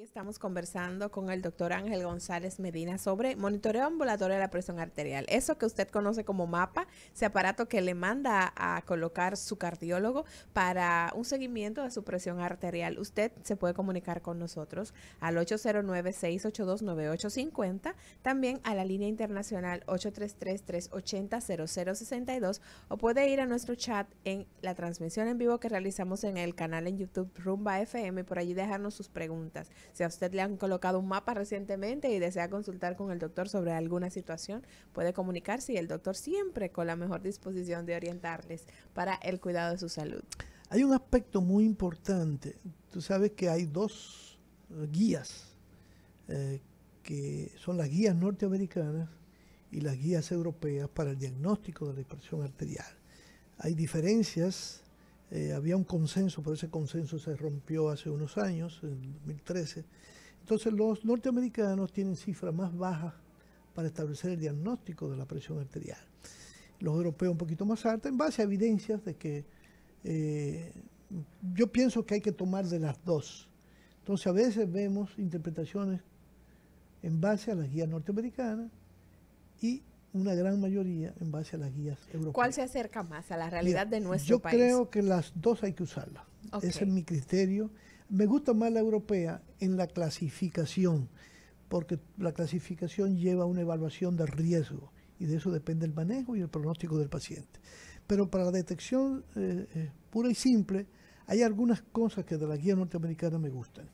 Estamos conversando con el doctor Ángel González Medina sobre monitoreo ambulatorio de la presión arterial. Eso que usted conoce como mapa, ese aparato que le manda a colocar su cardiólogo para un seguimiento de su presión arterial. Usted se puede comunicar con nosotros al 809-682-9850, también a la línea internacional 833-380-0062, o puede ir a nuestro chat en la transmisión en vivo que realizamos en el canal en YouTube Rumba FM, por allí dejarnos sus preguntas. Si a usted le han colocado un mapa recientemente y desea consultar con el doctor sobre alguna situación, puede comunicarse y el doctor siempre con la mejor disposición de orientarles para el cuidado de su salud. Hay un aspecto muy importante. Tú sabes que hay dos guías, que son las guías norteamericanas y las guías europeas para el diagnóstico de la hipertensión arterial. Hay diferencias. Había un consenso, pero ese consenso se rompió hace unos años, en 2013. Entonces los norteamericanos tienen cifras más bajas para establecer el diagnóstico de la presión arterial. Los europeos un poquito más altas, en base a evidencias de que yo pienso que hay que tomar de las dos. Entonces a veces vemos interpretaciones en base a las guías norteamericanas y una gran mayoría en base a las guías europeas. ¿Cuál se acerca más a la realidad de nuestro país? Yo creo que las dos hay que usarlas. Okay. Ese es mi criterio. Me gusta más la europea en la clasificación, porque la clasificación lleva una evaluación de riesgo y de eso depende el manejo y el pronóstico del paciente. Pero para la detección pura y simple, hay algunas cosas que de la guía norteamericana me gustan.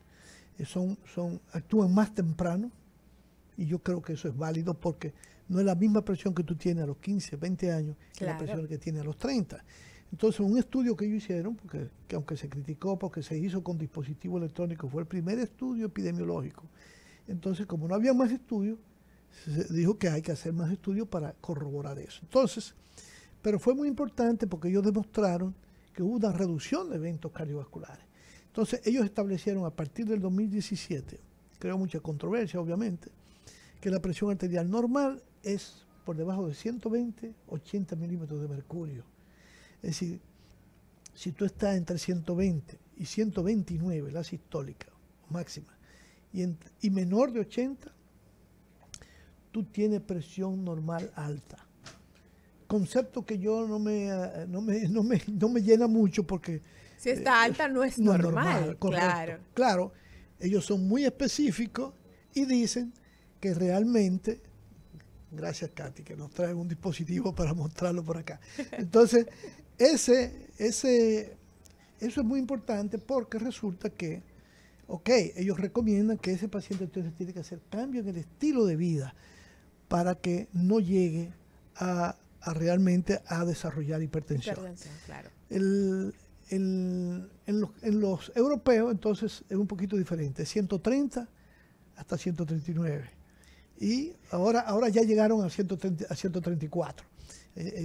Actúan más temprano y yo creo que eso es válido porque no es la misma presión que tú tienes a los 15, 20 años que la presión que tienes a los 30. Entonces, un estudio que ellos hicieron, que aunque se criticó porque se hizo con dispositivo electrónico, fue el primer estudio epidemiológico. Entonces, como no había más estudios, se dijo que hay que hacer más estudios para corroborar eso. Entonces, pero fue muy importante porque ellos demostraron que hubo una reducción de eventos cardiovasculares. Entonces, ellos establecieron a partir del 2017, creó mucha controversia, obviamente, que la presión arterial normal es por debajo de 120, 80 milímetros de mercurio. Es decir, si tú estás entre 120 y 129, la sistólica máxima, y menor de 80, tú tienes presión normal alta. Concepto que yo no me llena mucho porque... Si está alta no es normal, claro. Claro, ellos son muy específicos y dicen que realmente, gracias Katy, que nos trae un dispositivo para mostrarlo por acá. Entonces, eso es muy importante porque resulta que, ellos recomiendan que ese paciente entonces tiene que hacer cambio en el estilo de vida para que no llegue realmente a desarrollar hipertensión. Claro. En los europeos, entonces, es un poquito diferente, 130 hasta 139. Y ahora ya llegaron a 134.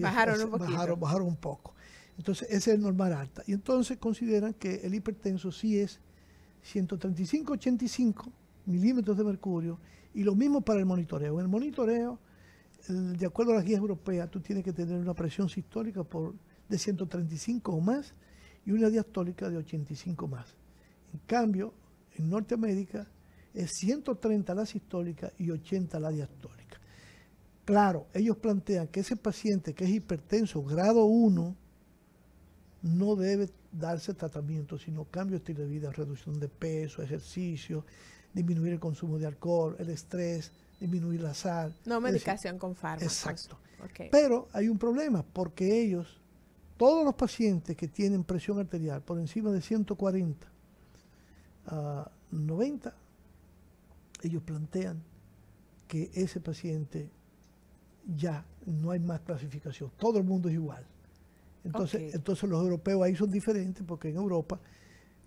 Bajaron un poquito. Bajaron un poco. Entonces, ese es el normal alta. Y entonces consideran que el hipertenso sí es 135-85 milímetros de mercurio. Y lo mismo para el monitoreo. En el monitoreo, de acuerdo a las guías europeas, tú tienes que tener una presión sistólica de 135 o más y una diastólica de 85 más. En cambio, en Norteamérica, es 130 la sistólica y 80 la diastólica. Claro, ellos plantean que ese paciente que es hipertenso grado 1 no debe darse tratamiento, sino cambio de estilo de vida, reducción de peso, ejercicio, disminuir el consumo de alcohol, el estrés, disminuir la sal. No medicación con fármacos. Exacto. Pero hay un problema porque todos los pacientes que tienen presión arterial por encima de 140 a 90, ellos plantean que ese paciente ya no hay más clasificación, todo el mundo es igual. Entonces los europeos ahí son diferentes porque en Europa,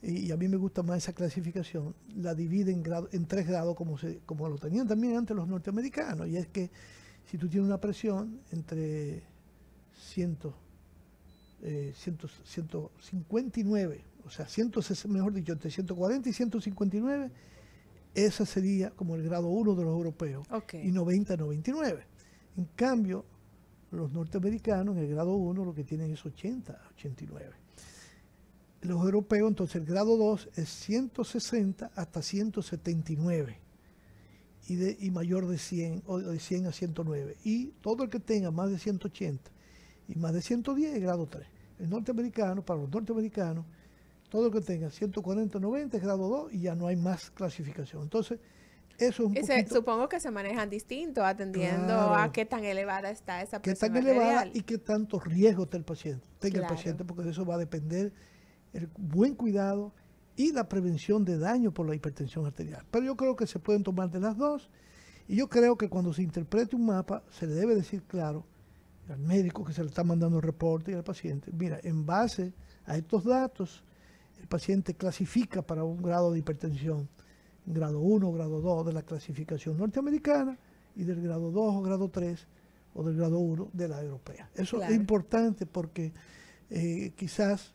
y a mí me gusta más esa clasificación, la dividen en 3 grados como lo tenían también antes los norteamericanos, y es que si tú tienes una presión entre 159, o sea, mejor dicho, entre 140 y 159, esa sería como el grado 1 de los europeos, y 90 a 99. En cambio, los norteamericanos en el grado 1 lo que tienen es 80 a 89. Los europeos, entonces el grado 2 es 160 hasta 179 y mayor de 100 o de 100 a 109. Y todo el que tenga más de 180 y más de 110 es grado 3. El norteamericano, para los norteamericanos, todo el que tenga 140 o 90 es grado 2 y ya no hay más clasificación. Entonces, eso es un poquito... Supongo que se manejan distinto, atendiendo a qué tan elevada está esa presión arterial. Qué tan elevada y qué tanto riesgo está el paciente, tenga el paciente, porque de eso va a depender el buen cuidado y la prevención de daño por la hipertensión arterial. Pero yo creo que se pueden tomar de las dos, y yo creo que cuando se interprete un mapa, se le debe decir claro al médico que se le está mandando el reporte y al paciente, mira, en base a estos datos, el paciente clasifica para un grado de hipertensión, grado 1 o grado 2 de la clasificación norteamericana, y del grado 2 o grado 3 o del grado 1 de la europea. Eso es importante porque quizás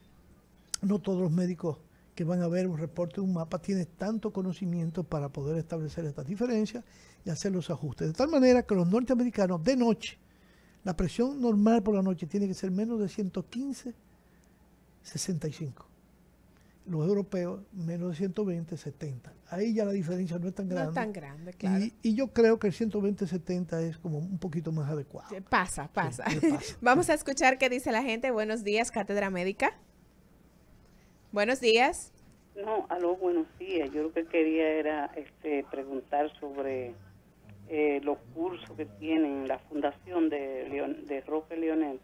no todos los médicos que van a ver un reporte de un mapa tienen tanto conocimiento para poder establecer estas diferencias y hacer los ajustes. De tal manera que los norteamericanos de noche, la presión normal por la noche tiene que ser menos de 115, 65. Los europeos menos de 120, 70. Ahí ya la diferencia no es tan grande. No es tan grande, claro. Y yo creo que el 120, 70 es como un poquito más adecuado. Pasa. Sí, pasa. Vamos a escuchar qué dice la gente. Buenos días, Cátedra Médica. Buenos días. No, aló, buenos días. Yo lo que quería era preguntar sobre los cursos que tienen la fundación de Roque Leonel.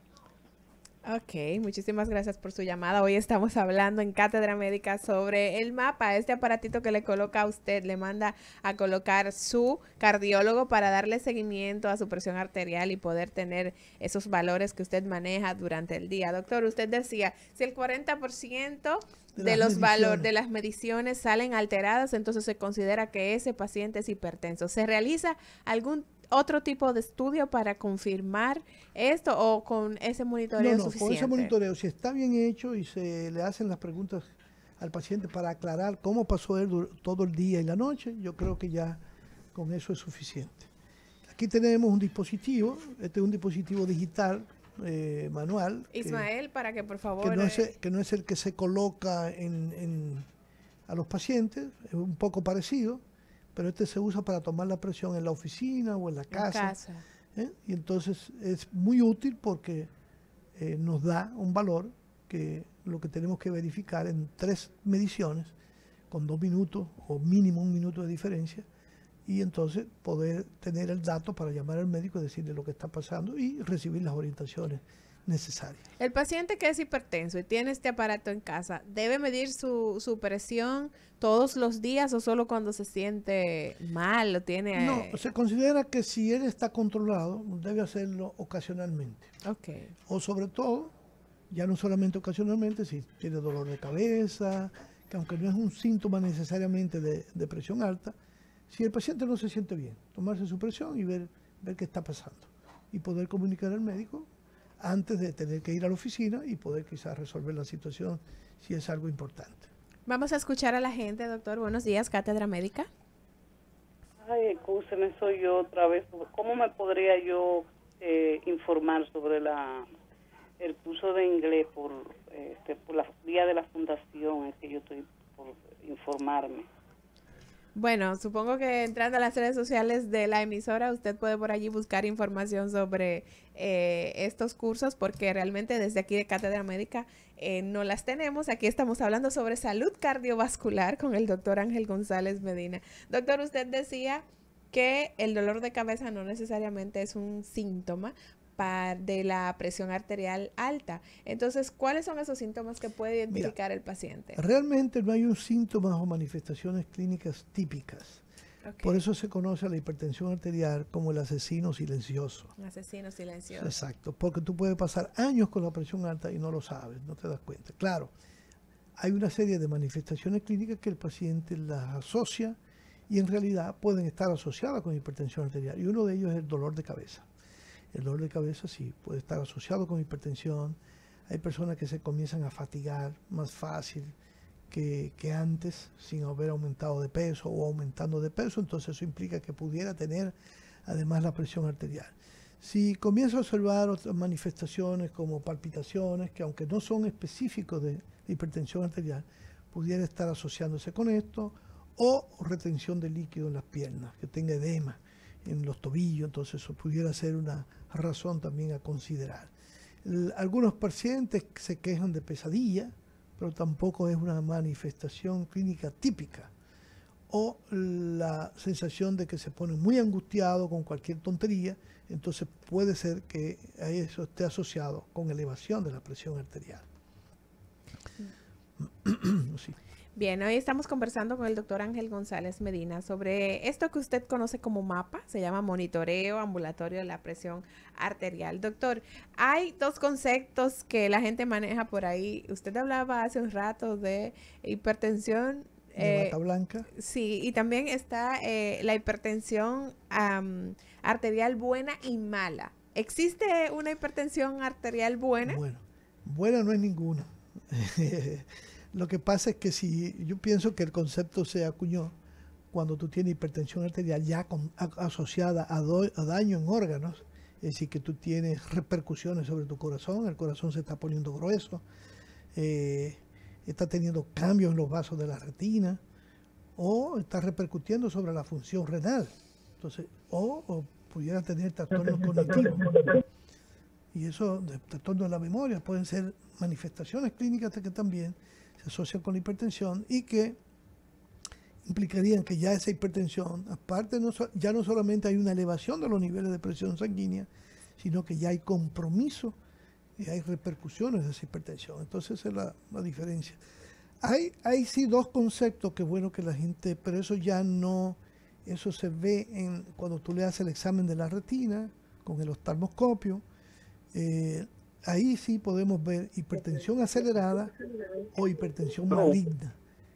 Ok, muchísimas gracias por su llamada. Hoy estamos hablando en Cátedra Médica sobre el mapa, este aparatito que le coloca a usted, le manda a colocar su cardiólogo para darle seguimiento a su presión arterial y poder tener esos valores que usted maneja durante el día. Doctor, usted decía, si el 40% de los valores de las mediciones salen alteradas, entonces se considera que ese paciente es hipertenso. ¿Se realiza algún otro tipo de estudio para confirmar esto o con ese monitoreo suficiente? Con ese monitoreo, si está bien hecho y se le hacen las preguntas al paciente para aclarar cómo pasó él todo el día y la noche, yo creo que ya con eso es suficiente. Aquí tenemos un dispositivo, este es un dispositivo digital, manual. Ismael, para que por favor... Que no es el que se coloca a los pacientes, es un poco parecido, pero este se usa para tomar la presión en la oficina o en la casa. Y entonces es muy útil porque nos da un valor que lo que tenemos que verificar en 3 mediciones, con 2 minutos o mínimo 1 minuto de diferencia, y entonces poder tener el dato para llamar al médico y decirle lo que está pasando y recibir las orientaciones necesarias. El paciente que es hipertenso y tiene este aparato en casa, ¿debe medir su presión todos los días o solo cuando se siente mal o tiene...? No, se considera que si él está controlado, debe hacerlo ocasionalmente. Okay. O sobre todo, ya no solamente ocasionalmente, si tiene dolor de cabeza, que aunque no es un síntoma necesariamente de presión alta, si el paciente no se siente bien, tomarse su presión y ver qué está pasando. Y poder comunicar al médico antes de tener que ir a la oficina y poder quizás resolver la situación si es algo importante. Vamos a escuchar a la gente, doctor. Buenos días, Cátedra Médica. Ay, escúcheme, soy yo otra vez. ¿Cómo me podría yo informar sobre el curso de inglés por la vía de la fundación? Es que yo estoy por informarme. Bueno, supongo que entrando a las redes sociales de la emisora, usted puede por allí buscar información sobre estos cursos, porque realmente desde aquí de Cátedra Médica no las tenemos. Aquí estamos hablando sobre salud cardiovascular con el doctor Ángel González Medina. Doctor, usted decía que el dolor de cabeza no necesariamente es un síntoma de la presión arterial alta. Entonces, ¿cuáles son esos síntomas que puede identificar el paciente? Realmente no hay un síntoma o manifestaciones clínicas típicas. Okay. Por eso se conoce a la hipertensión arterial como el asesino silencioso. Asesino silencioso. Exacto, porque tú puedes pasar años con la presión alta y no lo sabes, no te das cuenta. Claro, hay una serie de manifestaciones clínicas que el paciente las asocia y en realidad pueden estar asociadas con hipertensión arterial. Y uno de ellos es el dolor de cabeza. El dolor de cabeza sí puede estar asociado con hipertensión. Hay personas que se comienzan a fatigar más fácil que antes sin haber aumentado de peso o aumentando de peso. Entonces eso implica que pudiera tener además la presión arterial. Si comienza a observar otras manifestaciones como palpitaciones, que aunque no son específicos de hipertensión arterial, pudiera estar asociándose con esto, o retención de líquido en las piernas, que tenga edema en los tobillos, entonces eso pudiera ser una razón también a considerar. Algunos pacientes se quejan de pesadilla, pero tampoco es una manifestación clínica típica, o la sensación de que se pone muy angustiado con cualquier tontería, entonces puede ser que eso esté asociado con elevación de la presión arterial. Sí. Bien, hoy estamos conversando con el doctor Ángel González Medina sobre esto que usted conoce como MAPA, se llama Monitoreo Ambulatorio de la Presión Arterial. Doctor, hay dos conceptos que la gente maneja por ahí. Usted hablaba hace un rato de hipertensión. De bata blanca. Sí, y también está la hipertensión arterial buena y mala. ¿Existe una hipertensión arterial buena? Bueno, buena no es ninguna. Lo que pasa es que si yo pienso que el concepto se acuñó cuando tú tienes hipertensión arterial ya asociada a daño en órganos, es decir, que tú tienes repercusiones sobre tu corazón, el corazón se está poniendo grueso, está teniendo cambios en los vasos de la retina, o está repercutiendo sobre la función renal, entonces, o pudiera tener trastornos cognitivos. Y eso, trastornos de la memoria, pueden ser manifestaciones clínicas que también se asocian con la hipertensión y que implicarían que ya esa hipertensión, aparte ya no solamente hay una elevación de los niveles de presión sanguínea, sino que ya hay compromiso y hay repercusiones de esa hipertensión. Entonces esa es la diferencia. Hay sí dos conceptos que es bueno que la gente, pero eso ya no, eso se ve cuando tú le haces el examen de la retina con el oftalmoscopio. Ahí sí podemos ver hipertensión acelerada o hipertensión maligna,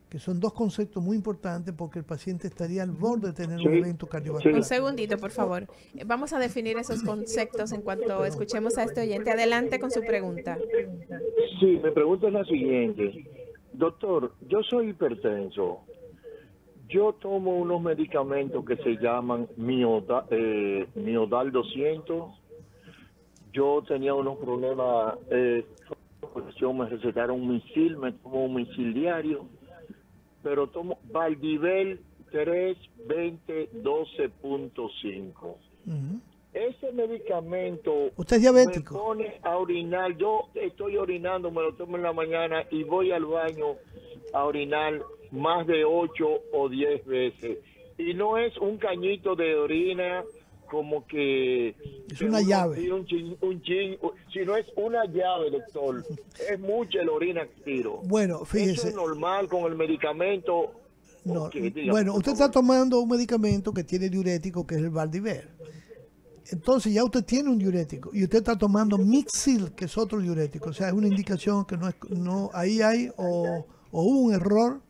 que son dos conceptos muy importantes porque el paciente estaría al borde de tener un evento cardiovascular. Un segundito, por favor. Vamos a definir esos conceptos en cuanto escuchemos a este oyente. Adelante con su pregunta. Sí, mi pregunta es la siguiente. Doctor, yo soy hipertenso. Yo tomo unos medicamentos que se llaman Miodal 200. Yo tenía unos problemas, me recetaron un misil, me tomo un misil diario, pero tomo Valdivel 320-12.5. Ese medicamento ¿usted es diabético? Me pone a orinar. Yo estoy orinando, me lo tomo en la mañana y voy al baño a orinar más de 8 o 10 veces. Y no es un cañito de orina como que es una llave, si no es una llave, doctor, es mucha la orina que tiro. Bueno, fíjese, eso es normal con el medicamento. No, bueno, usted está tomando un medicamento que tiene diurético, que es el Valdiver. Entonces ya usted tiene un diurético y usted está tomando Mixil, que es otro diurético. O sea, es una indicación que ahí hay o hubo un error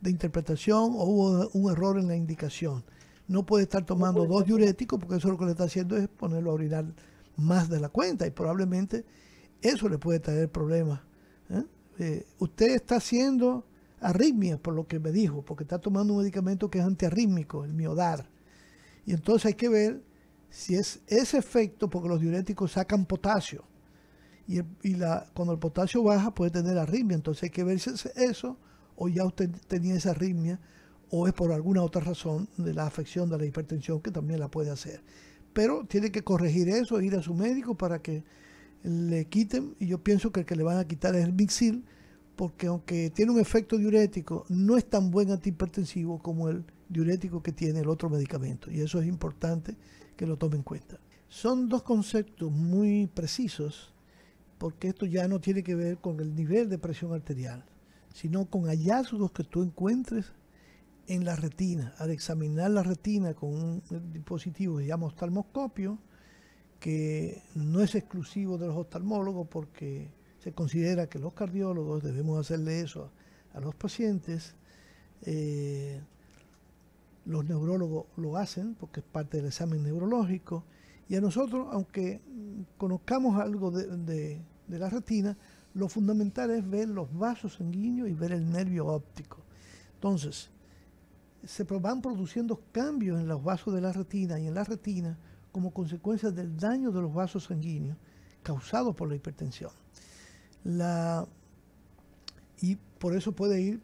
de interpretación o hubo un error en la indicación. No puede estar tomando dos diuréticos porque eso lo que le está haciendo es ponerlo a orinar más de la cuenta y probablemente eso le puede traer problemas. Usted está haciendo arritmias por lo que me dijo, porque está tomando un medicamento que es antiarrítmico, el Miodar. Y entonces hay que ver si es ese efecto, porque los diuréticos sacan potasio. Cuando el potasio baja puede tener arritmia, entonces hay que ver si es eso o ya usted tenía esa arritmia o es por alguna otra razón de la afección de la hipertensión que también la puede hacer. Pero tiene que corregir eso, ir a su médico para que le quiten, y yo pienso que el que le van a quitar es el Mixil, porque aunque tiene un efecto diurético, no es tan buen antihipertensivo como el diurético que tiene el otro medicamento, y eso es importante que lo tome en cuenta. Son dos conceptos muy precisos, porque esto ya no tiene que ver con el nivel de presión arterial, sino con hallazgos que tú encuentres en la retina. Al examinar la retina con un dispositivo que se llama oftalmoscopio, que no es exclusivo de los oftalmólogos porque se considera que los cardiólogos debemos hacerle eso a los pacientes. Los neurólogos lo hacen porque es parte del examen neurológico, y a nosotros, aunque conozcamos algo de la retina, lo fundamental es ver los vasos sanguíneos y ver el nervio óptico. Entonces, se van produciendo cambios en los vasos de la retina y en la retina como consecuencia del daño de los vasos sanguíneos causado por la hipertensión. Y por eso puede ir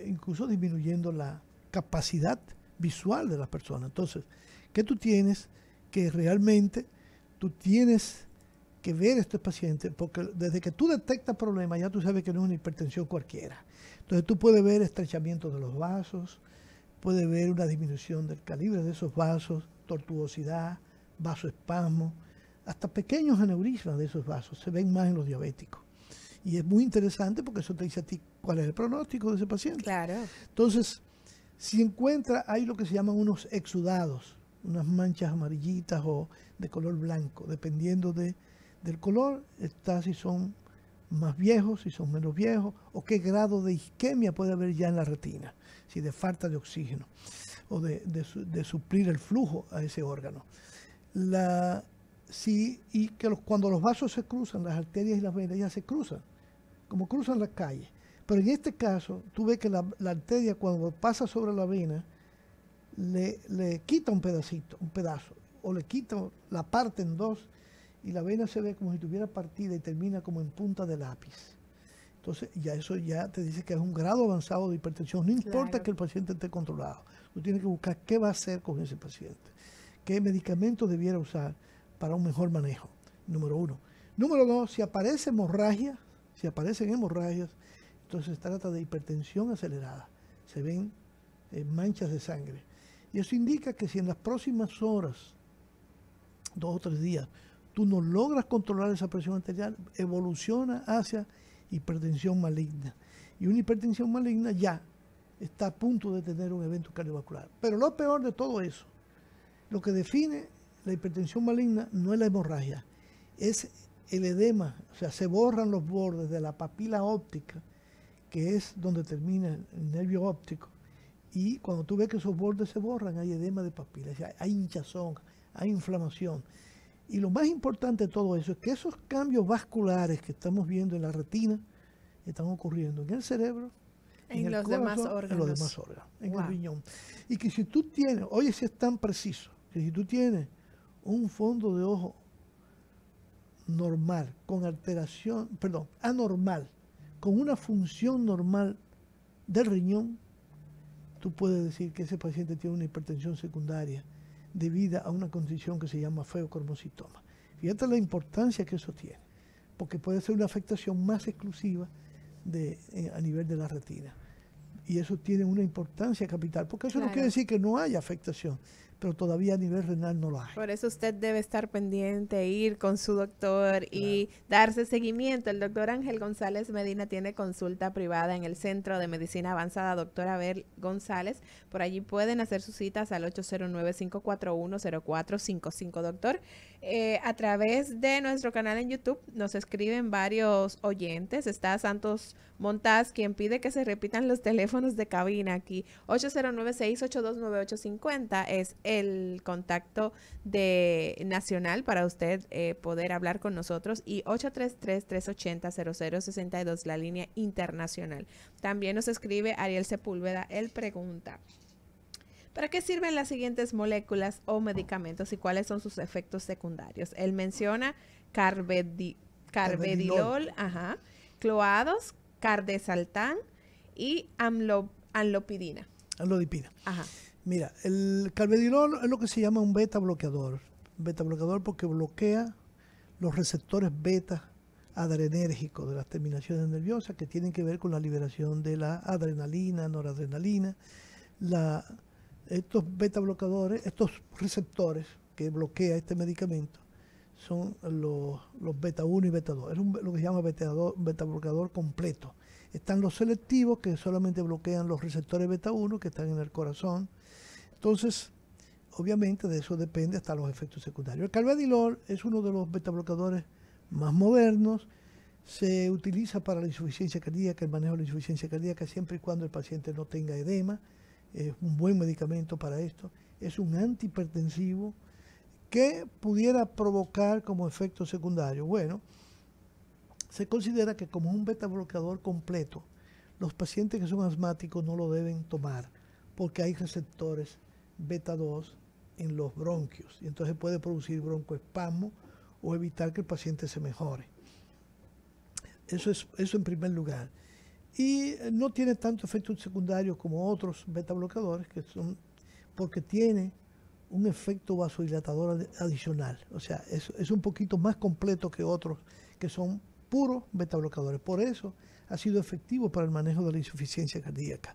incluso disminuyendo la capacidad visual de las personas. Entonces, ¿qué tú tienes? Que realmente tú tienes que ver a estos pacientes, porque desde que tú detectas problemas ya tú sabes que no es una hipertensión cualquiera. Entonces tú puedes ver estrechamiento de los vasos, puedes ver una disminución del calibre de esos vasos, tortuosidad, vasoespasmo, hasta pequeños aneurismas de esos vasos se ven más en los diabéticos. Y es muy interesante porque eso te dice a ti cuál es el pronóstico de ese paciente. Claro. Entonces, si encuentra, hay lo que se llaman unos exudados, unas manchas amarillitas o de color blanco, dependiendo del color, está si son más viejos, si son menos viejos, o qué grado de isquemia puede haber ya en la retina, si de falta de oxígeno, o de suplir el flujo a ese órgano. Cuando los vasos se cruzan, las arterias y las venas ya se cruzan, como cruzan las calles. Pero en este caso, tú ves que la arteria cuando pasa sobre la vena, le quita un pedazo, o le quita la parte en dos, y la vena se ve como si estuviera partida y termina como en punta de lápiz. Entonces, eso ya te dice que es un grado avanzado de hipertensión. No importa que el paciente esté controlado. Tú tienes que buscar qué va a hacer con ese paciente. Qué medicamentos debiera usar para un mejor manejo. Número 1. Número 2, si aparecen hemorragias, entonces se trata de hipertensión acelerada. Se ven manchas de sangre. Y eso indica que si en las próximas horas, 2 o 3 días, tú no logras controlar esa presión arterial, evoluciona hacia hipertensión maligna. Y una hipertensión maligna ya está a punto de tener un evento cardiovascular. Pero lo peor de todo eso, lo que define la hipertensión maligna no es la hemorragia, es el edema, o sea, se borran los bordes de la papila óptica, que es donde termina el nervio óptico, y cuando tú ves que esos bordes se borran, hay edema de papila, o sea, hay hinchazón, hay inflamación. Y lo más importante de todo eso es que esos cambios vasculares que estamos viendo en la retina están ocurriendo en el cerebro, en los demás órganos, en el riñón. Y que si tú tienes, oye, si es tan preciso, que si tú tienes un fondo de ojo normal, anormal, con una función normal del riñón, tú puedes decir que ese paciente tiene una hipertensión secundaria debida a una condición que se llama feocromocitoma. Fíjate la importancia que eso tiene, porque puede ser una afectación más exclusiva a nivel de la retina. Y eso tiene una importancia capital, porque eso no quiere decir que no haya afectación, pero todavía a nivel renal no lo hay. Por eso usted debe estar pendiente, ir con su doctor y darse seguimiento. El doctor Ángel González Medina tiene consulta privada en el Centro de Medicina Avanzada Dr. Abel González. Por allí pueden hacer sus citas al 809-541-0455. Doctor, a través de nuestro canal en YouTube nos escriben varios oyentes. Está Santos Montaz, quien pide que se repitan los teléfonos de cabina aquí. 809-682-9850 es el contacto nacional para usted poder hablar con nosotros, y 833-380-0062 la línea internacional. También nos escribe Ariel Sepúlveda. Él pregunta: ¿para qué sirven las siguientes moléculas o medicamentos y cuáles son sus efectos secundarios? Él menciona carbedilol, cloados, cardesaltán y amlodipina. Ajá. Mira, el carbedilol es lo que se llama un beta bloqueador. Beta bloqueador porque bloquea los receptores beta adrenérgicos de las terminaciones nerviosas que tienen que ver con la liberación de la adrenalina, noradrenalina. Estos beta bloqueadores, estos receptores que bloquea este medicamento son los beta 1 y beta 2. Es lo que se llama beta bloqueador completo. Están los selectivos que solamente bloquean los receptores beta 1 que están en el corazón. Entonces, obviamente de eso depende hasta los efectos secundarios. El carbedilol es uno de los beta bloqueadores más modernos. Se utiliza para la insuficiencia cardíaca, el manejo de la insuficiencia cardíaca, siempre y cuando el paciente no tenga edema. Es un buen medicamento para esto. Es un antihipertensivo que pudiera provocar como efecto secundario. Bueno, se considera que como un beta bloqueador completo, los pacientes que son asmáticos no lo deben tomar porque hay receptores beta 2 en los bronquios y entonces puede producir broncoespasmo o evitar que el paciente se mejore. Eso en primer lugar. Y no tiene tanto efectos secundarios como otros beta bloqueadores, que son porque tiene un efecto vasodilatador adicional. O sea, es un poquito más completo que otros que son puros beta bloqueadores. Por eso ha sido efectivo para el manejo de la insuficiencia cardíaca.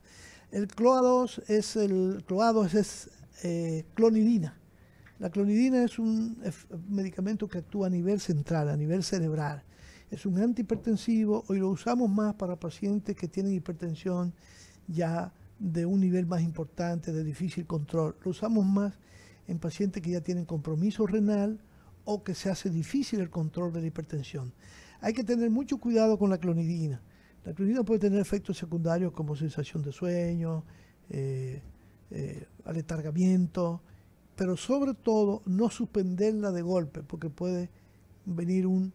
El CLOA2 es clonidina. La clonidina es un medicamento que actúa a nivel central, a nivel cerebral. Es un antihipertensivo y lo usamos más para pacientes que tienen hipertensión ya de un nivel más importante, de difícil control. Lo usamos más en pacientes que ya tienen compromiso renal o que se hace difícil el control de la hipertensión. Hay que tener mucho cuidado con la clonidina. La clonidina puede tener efectos secundarios como sensación de sueño, aletargamiento, pero sobre todo no suspenderla de golpe porque puede venir un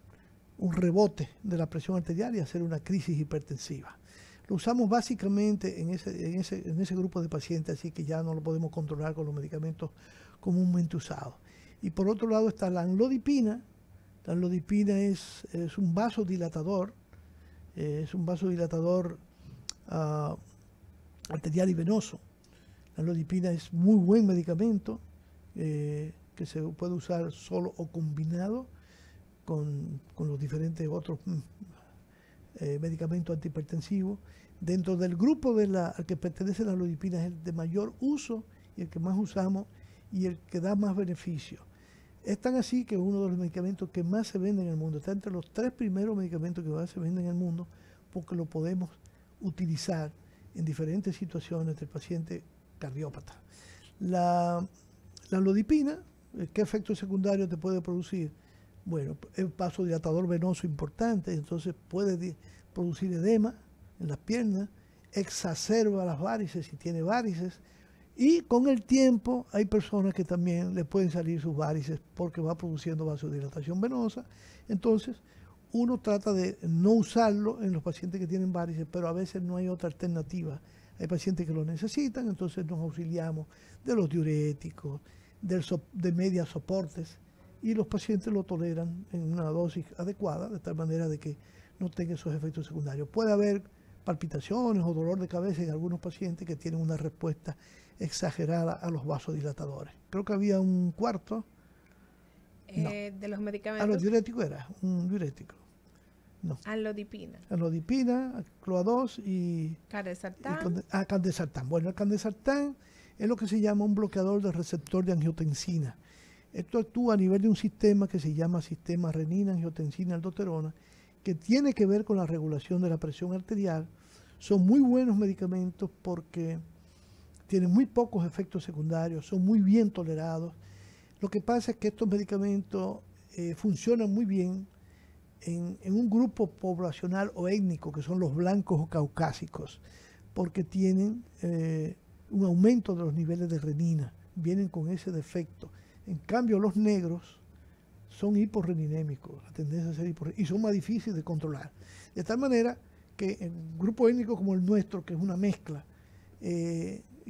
rebote de la presión arterial y hacer una crisis hipertensiva. Lo usamos básicamente en ese grupo de pacientes, así que ya no lo podemos controlar con los medicamentos comúnmente usados. Y por otro lado está la amlodipina. La amlodipina es un vasodilatador, arterial y venoso. La amlodipina es muy buen medicamento que se puede usar solo o combinado con los diferentes otros medicamentos antihipertensivos. Dentro del grupo al que pertenece la amlodipina es el de mayor uso y el que más usamos y el que da más beneficio. Es tan así que es uno de los medicamentos que más se venden en el mundo. Está entre los 3 primeros medicamentos que más se venden en el mundo porque lo podemos utilizar en diferentes situaciones del paciente cardiópata. La amlodipina, ¿qué efectos secundarios te puede producir? Bueno, es un vasodilatador venoso importante, entonces puede producir edema en las piernas, exacerba las varices si tiene varices, y con el tiempo hay personas que también le pueden salir sus varices porque va produciendo vasodilatación venosa. Entonces, uno trata de no usarlo en los pacientes que tienen varices, pero a veces no hay otra alternativa. Hay pacientes que lo necesitan, entonces nos auxiliamos de los diuréticos, de medias soportes, y los pacientes lo toleran en una dosis adecuada, de tal manera de que no tenga esos efectos secundarios. Puede haber palpitaciones o dolor de cabeza en algunos pacientes que tienen una respuesta exagerada a los vasodilatadores. Creo que había un cuarto. De los medicamentos. A los diuréticos era un diurético. No. Amlodipina. Amlodipina, CLOA2 y... Candesartán. Candesartán. Bueno, el candesartán es lo que se llama un bloqueador del receptor de angiotensina. Esto actúa a nivel de un sistema que se llama sistema renina-angiotensina-aldosterona, que tiene que ver con la regulación de la presión arterial. Son muy buenos medicamentos porque tienen muy pocos efectos secundarios, son muy bien tolerados. Lo que pasa es que estos medicamentos funcionan muy bien en un grupo poblacional o étnico, que son los blancos o caucásicos, porque tienen un aumento de los niveles de renina, vienen con ese defecto. En cambio, los negros son hiporreninémicos, la tendencia a ser hiporreninémicos, y son más difíciles de controlar. De tal manera que en un grupo étnico como el nuestro, que es una mezcla,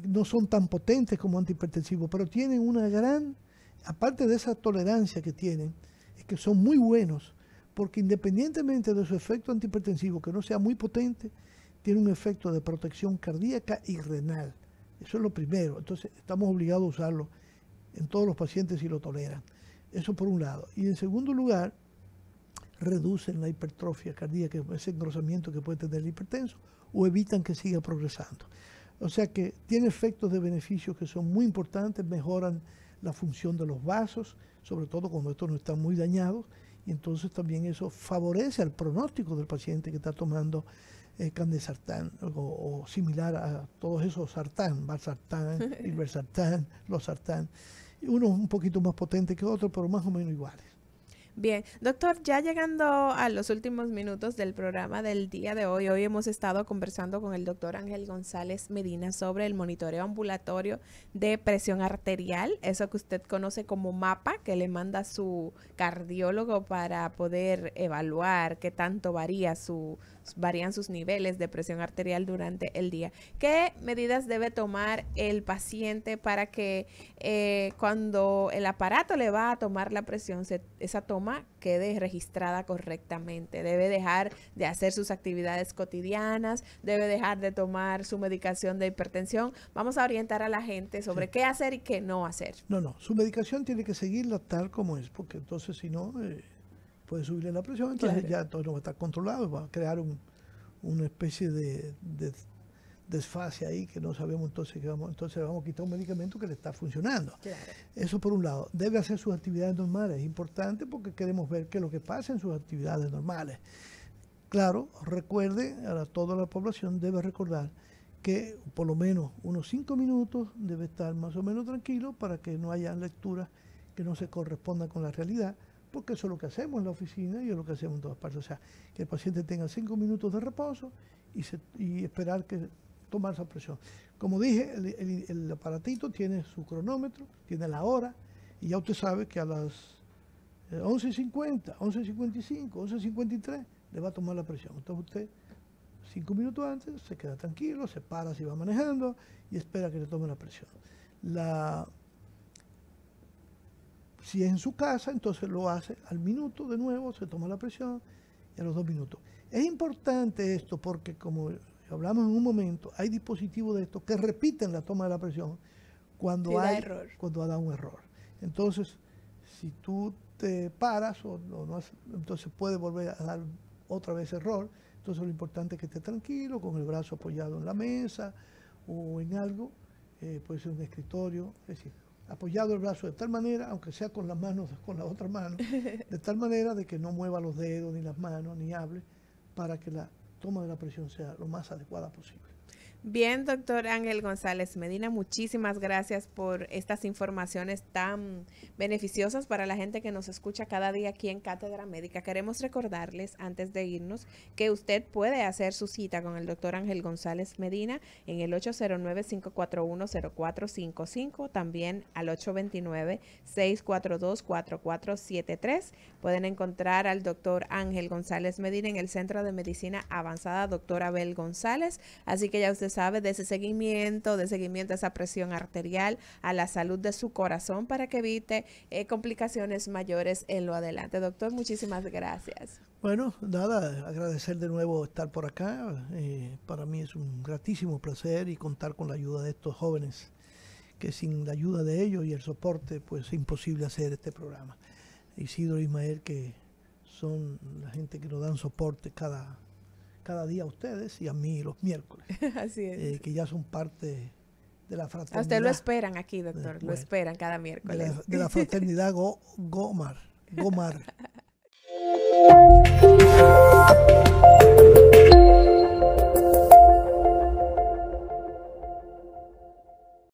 no son tan potentes como antihipertensivos, pero tienen una gran, aparte de esa tolerancia que tienen, es que son muy buenos, porque independientemente de su efecto antihipertensivo, que no sea muy potente, tiene un efecto de protección cardíaca y renal. Eso es lo primero. Entonces, estamos obligados a usarlo en todos los pacientes si lo toleran. Eso por un lado. Y en segundo lugar, reducen la hipertrofia cardíaca, ese engrosamiento que puede tener el hipertenso, o evitan que siga progresando. O sea que tiene efectos de beneficio que son muy importantes, mejoran la función de los vasos, sobre todo cuando estos no están muy dañados, y entonces también eso favorece al pronóstico del paciente que está tomando candesartán o similar a todos esos sartán, valsartán, irbesartán, losartán. Unos un poquito más potentes que otros, pero más o menos iguales. Bien, doctor, ya llegando a los últimos minutos del programa del día de hoy, hemos estado conversando con el doctor Ángel González Medina sobre el monitoreo ambulatorio de presión arterial, eso que usted conoce como mapa, que le manda su cardiólogo para poder evaluar qué tanto varía su varían sus niveles de presión arterial durante el día. ¿Qué medidas debe tomar el paciente para que cuando el aparato le va a tomar la presión, esa toma quede registrada correctamente? Debe dejar de hacer sus actividades cotidianas, debe dejar de tomar su medicación de hipertensión. Vamos a orientar a la gente sobre qué hacer y qué no hacer. No, su medicación tiene que seguirla tal como es, porque entonces si no, puede subirle la presión, entonces ya todo no va a estar controlado, va a crear una especie de desfase ahí que no sabemos entonces vamos a quitar un medicamento que le está funcionando. Claro. Eso por un lado. Debe hacer sus actividades normales, es importante porque queremos ver qué es lo que pasa en sus actividades normales. Claro, recuerde, a toda la población debe recordar que por lo menos unos 5 minutos debe estar más o menos tranquilo para que no haya lecturas que no se correspondan con la realidad, porque eso es lo que hacemos en la oficina y es lo que hacemos en todas partes. O sea, que el paciente tenga 5 minutos de reposo y esperar que tomar esa presión. Como dije, el aparatito tiene su cronómetro, tiene la hora, y ya usted sabe que a las 11:50, 11:55, 11:53 le va a tomar la presión. Entonces usted 5 minutos antes se queda tranquilo, se para si va manejando y espera que le tome la presión. Si es en su casa, entonces lo hace al minuto de nuevo, se toma la presión y a los 2 minutos. Es importante esto porque, como hablamos en un momento, hay dispositivos de estos que repiten la toma de la presión cuando da un error. Entonces, si tú te paras entonces puede volver a dar otra vez error. Entonces lo importante es que esté tranquilo, con el brazo apoyado en la mesa o en algo, puede ser un escritorio, es decir, apoyado el brazo de tal manera, aunque sea con las manos, con la otra mano, de tal manera de que no mueva los dedos, ni las manos, ni hable, para que la toma de la presión sea lo más adecuada posible. Bien, doctor Ángel González Medina, muchísimas gracias por estas informaciones tan beneficiosas para la gente que nos escucha cada día aquí en Cátedra Médica. Queremos recordarles, antes de irnos, que usted puede hacer su cita con el doctor Ángel González Medina en el 809-541-0455, también al 829-642-4473. Pueden encontrar al doctor Ángel González Medina en el Centro de Medicina Avanzada Dr. Abel González, así que ya usted sabe de ese seguimiento, a esa presión arterial, a la salud de su corazón para que evite complicaciones mayores en lo adelante. Doctor, muchísimas gracias. Bueno, nada, agradecer de nuevo estar por acá. Para mí es un gratísimo placer y contar con la ayuda de estos jóvenes, que sin la ayuda de ellos y el soporte, pues es imposible hacer este programa. Isidro e Ismael, que son la gente que nos dan soporte cada día a ustedes y a mí los miércoles. Así es. Que ya son parte de la fraternidad. A usted lo esperan aquí, doctor, lo esperan cada miércoles. De la fraternidad Gomar.